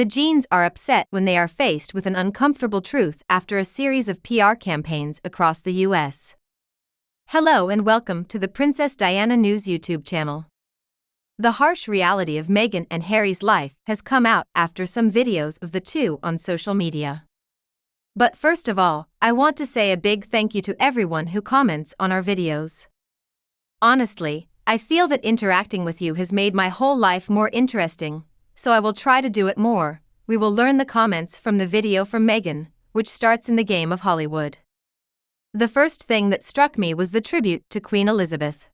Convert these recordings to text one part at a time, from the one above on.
The Jeans are upset when they are faced with an uncomfortable truth after a series of PR campaigns across the US. Hello and welcome to the Princess Diana News YouTube channel. The harsh reality of Meghan and Harry's life has come out after some videos of the two on social media. But first of all, I want to say a big thank you to everyone who comments on our videos. Honestly, I feel that interacting with you has made my whole life more interesting, so I will try to do it more. We will learn the comments from the video from Meghan, which starts in the game of Hollywood. The first thing that struck me was the tribute to Queen Elizabeth.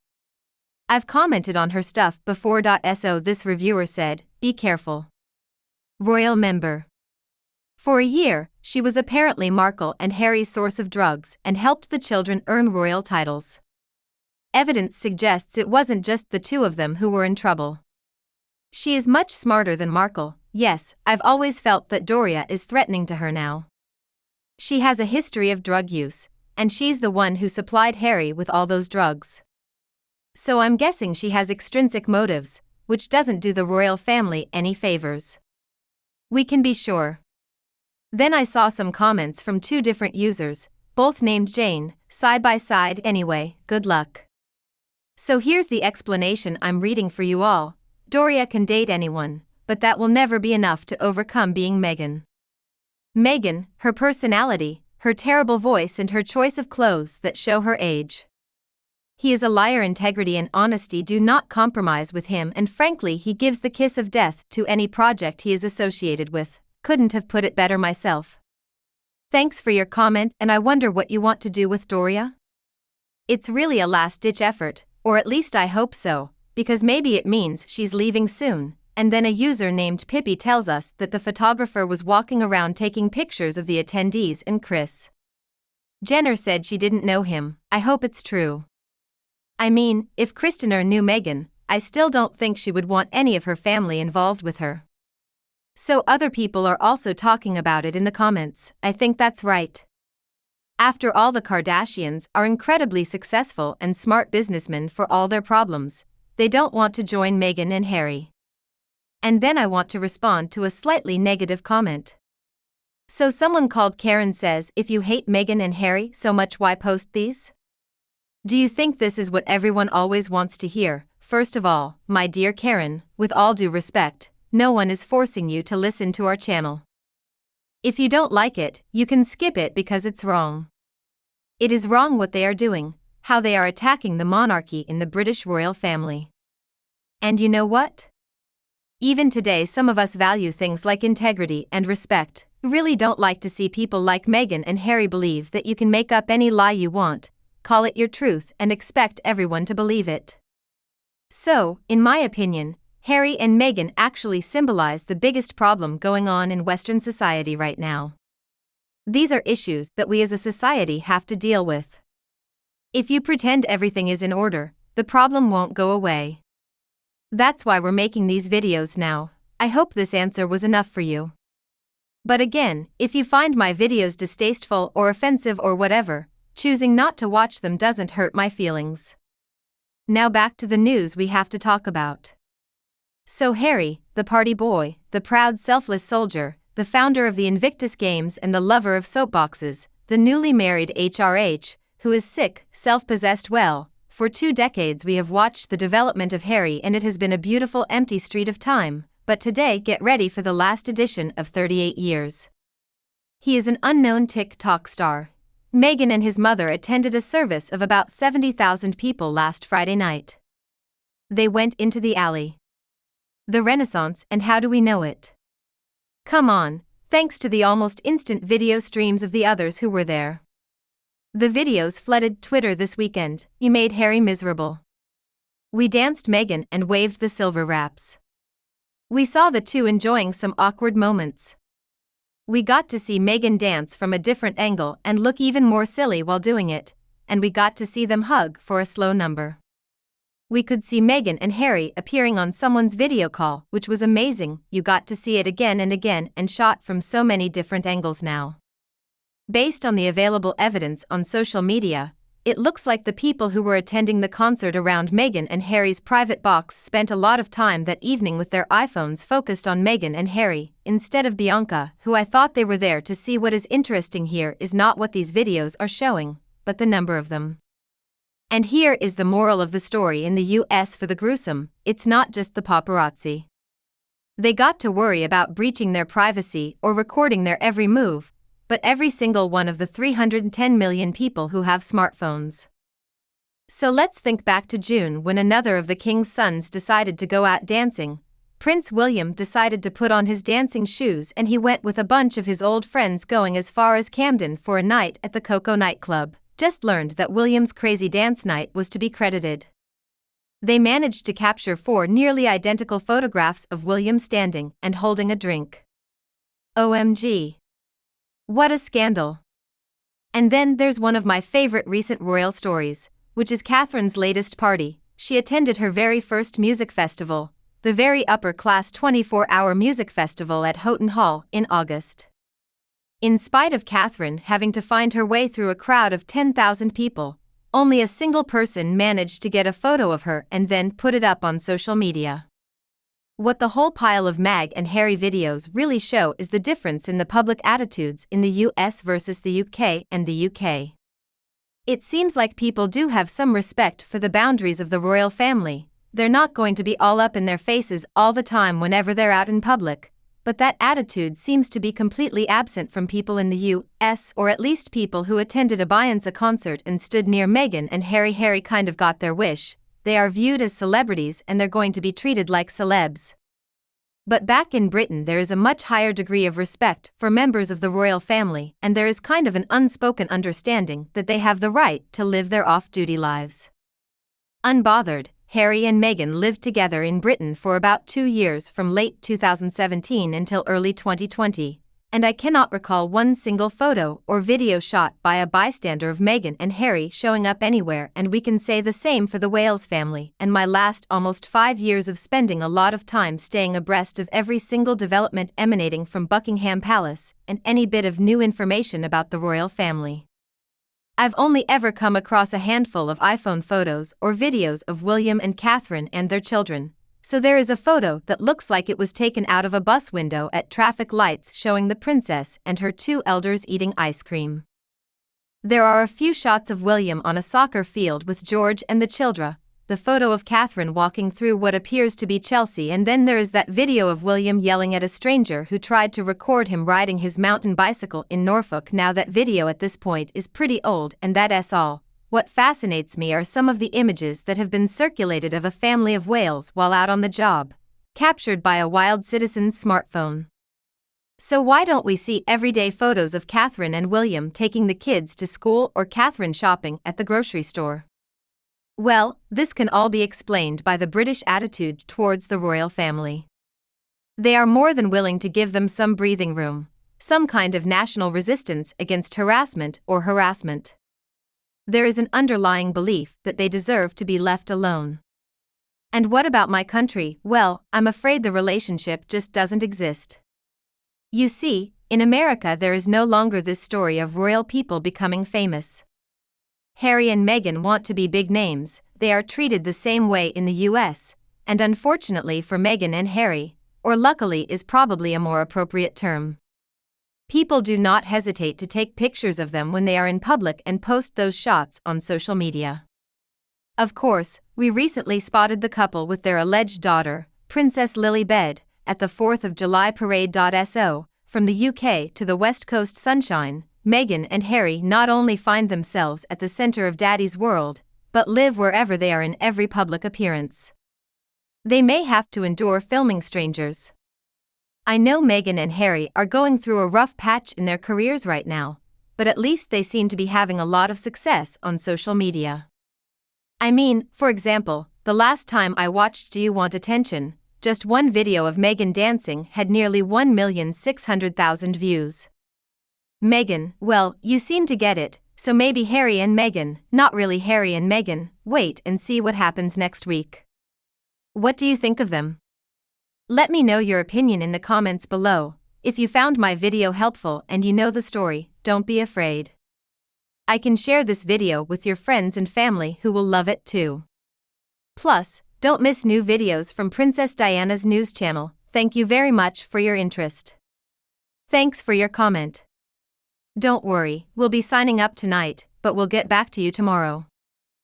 I've commented on her stuff before. So this reviewer said, "Be careful. Royal member." For a year, she was apparently Markle and Harry's source of drugs and helped the children earn royal titles. Evidence suggests it wasn't just the two of them who were in trouble. She is much smarter than Markle. Yes, I've always felt that Doria is threatening to her now. She has a history of drug use, and she's the one who supplied Harry with all those drugs. So I'm guessing she has extrinsic motives, which doesn't do the royal family any favors. We can be sure. Then I saw some comments from two different users, both named Jane, side by side. Anyway, good luck. So here's the explanation I'm reading for you all. Doria can date anyone, but that will never be enough to overcome being Meghan. Meghan, her personality, her terrible voice and her choice of clothes that show her age. He is a liar. Integrity and honesty do not compromise with him, and frankly he gives the kiss of death to any project he is associated with. Couldn't have put it better myself. Thanks for your comment, and I wonder what you want to do with Doria? It's really a last-ditch effort, or at least I hope so, because maybe it means she's leaving soon. And then a user named Pippi tells us that the photographer was walking around taking pictures of the attendees and Kris Jenner said she didn't know him. I hope it's true. I mean, if Kris Jenner knew Meghan, I still don't think she would want any of her family involved with her. So other people are also talking about it in the comments. I think that's right. After all, the Kardashians are incredibly successful and smart businessmen. For all their problems, they don't want to join Meghan and Harry. And then I want to respond to a slightly negative comment. So someone called Karen says, if you hate Meghan and Harry so much, why post these? Do you think this is what everyone always wants to hear? First of all, my dear Karen, with all due respect, no one is forcing you to listen to our channel. If you don't like it, you can skip it because it's wrong. It is wrong what they are doing, how they are attacking the monarchy in the British royal family. And you know what? Even today some of us value things like integrity and respect. Really don't like to see people like Meghan and Harry believe that you can make up any lie you want, call it your truth and expect everyone to believe it. So, in my opinion, Harry and Meghan actually symbolize the biggest problem going on in Western society right now. These are issues that we as a society have to deal with. If you pretend everything is in order, the problem won't go away. That's why we're making these videos now. I hope this answer was enough for you. But again, if you find my videos distasteful or offensive or whatever, choosing not to watch them doesn't hurt my feelings. Now back to the news we have to talk about. So Harry, the party boy, the proud selfless soldier, the founder of the Invictus Games and the lover of soapboxes, the newly married HRH, who is sick, self-possessed. Well, for 2 decades we have watched the development of Harry and it has been a beautiful empty street of time, but today get ready for the last edition of 38 years. He is an unknown TikTok star. Meghan and his mother attended a service of about 70,000 people last Friday night. They went into the alley. The Renaissance, and how do we know it? Come on, thanks to the almost instant video streams of the others who were there. The videos flooded Twitter this weekend. You made Harry miserable. We danced Meghan and waved the silver wraps. We saw the two enjoying some awkward moments. We got to see Meghan dance from a different angle and look even more silly while doing it, and we got to see them hug for a slow number. We could see Meghan and Harry appearing on someone's video call, which was amazing. You got to see it again and again and shot from so many different angles now. Based on the available evidence on social media, it looks like the people who were attending the concert around Meghan and Harry's private box spent a lot of time that evening with their iPhones focused on Meghan and Harry, instead of Bianca, who I thought they were there to see. What is interesting here is not what these videos are showing, but the number of them. And here is the moral of the story in the US for the gruesome: it's not just the paparazzi. They got to worry about breaching their privacy or recording their every move, but every single one of the 310 million people who have smartphones. So let's think back to June when another of the king's sons decided to go out dancing. Prince William decided to put on his dancing shoes and he went with a bunch of his old friends, going as far as Camden for a night at the Coco nightclub. Just learned that William's crazy dance night was to be credited. They managed to capture 4 nearly identical photographs of William standing and holding a drink. OMG. What a scandal. And then there's one of my favorite recent royal stories, which is Catherine's latest party. She attended her very first music festival, the very upper-class 24-hour music festival at Houghton Hall, in August. In spite of Catherine having to find her way through a crowd of 10,000 people, only a single person managed to get a photo of her and then put it up on social media. What the whole pile of Meg and Harry videos really show is the difference in the public attitudes in the US versus the UK and the UK. It seems like people do have some respect for the boundaries of the royal family. They're not going to be all up in their faces all the time whenever they're out in public, but that attitude seems to be completely absent from people in the US, or at least people who attended a Beyoncé concert and stood near Meghan and Harry. Harry kind of got their wish. They are viewed as celebrities and they're going to be treated like celebs. But back in Britain there is a much higher degree of respect for members of the royal family, and there is kind of an unspoken understanding that they have the right to live their off-duty lives. Unbothered, Harry and Meghan lived together in Britain for about 2 years, from late 2017 until early 2020. And I cannot recall one single photo or video shot by a bystander of Meghan and Harry showing up anywhere, and we can say the same for the Wales family. And my last almost 5 years of spending a lot of time staying abreast of every single development emanating from Buckingham Palace and any bit of new information about the royal family. I've only ever come across a handful of iPhone photos or videos of William and Catherine and their children. So there is a photo that looks like it was taken out of a bus window at traffic lights showing the princess and her 2 elders eating ice cream. There are a few shots of William on a soccer field with George and the children, the photo of Catherine walking through what appears to be Chelsea, and then there is that video of William yelling at a stranger who tried to record him riding his mountain bicycle in Norfolk. Now that video at this point is pretty old, and that's all. What fascinates me are some of the images that have been circulated of a family of whales while out on the job, captured by a wild citizen's smartphone. So why don't we see everyday photos of Catherine and William taking the kids to school or Catherine shopping at the grocery store? Well, this can all be explained by the British attitude towards the royal family. They are more than willing to give them some breathing room, some kind of national resistance against harassment or harassment. There is an underlying belief that they deserve to be left alone. And what about my country? Well, I'm afraid the relationship just doesn't exist. You see, in America there is no longer this story of royal people becoming famous. Harry and Meghan want to be big names. They are treated the same way in the US, and unfortunately for Meghan and Harry, or luckily is probably a more appropriate term, people do not hesitate to take pictures of them when they are in public and post those shots on social media. Of course, we recently spotted the couple with their alleged daughter, Princess Lilibet, at the 4th of July parade. So, from the UK to the West Coast sunshine, Meghan and Harry not only find themselves at the center of Daddy's world, but live wherever they are in every public appearance. They may have to endure filming strangers. I know Meghan and Harry are going through a rough patch in their careers right now, but at least they seem to be having a lot of success on social media. I mean, for example, the last time I watched Do You Want Attention, just one video of Meghan dancing had nearly 1,600,000 views. Meghan, well, you seem to get it, so maybe Harry and Meghan, not really Harry and Meghan. Wait and see what happens next week. What do you think of them? Let me know your opinion in the comments below. If you found my video helpful and you know the story, don't be afraid. I can share this video with your friends and family who will love it too. Plus, don't miss new videos from Princess Diana's news channel. Thank you very much for your interest. Thanks for your comment. Don't worry, we'll be signing up tonight, but we'll get back to you tomorrow.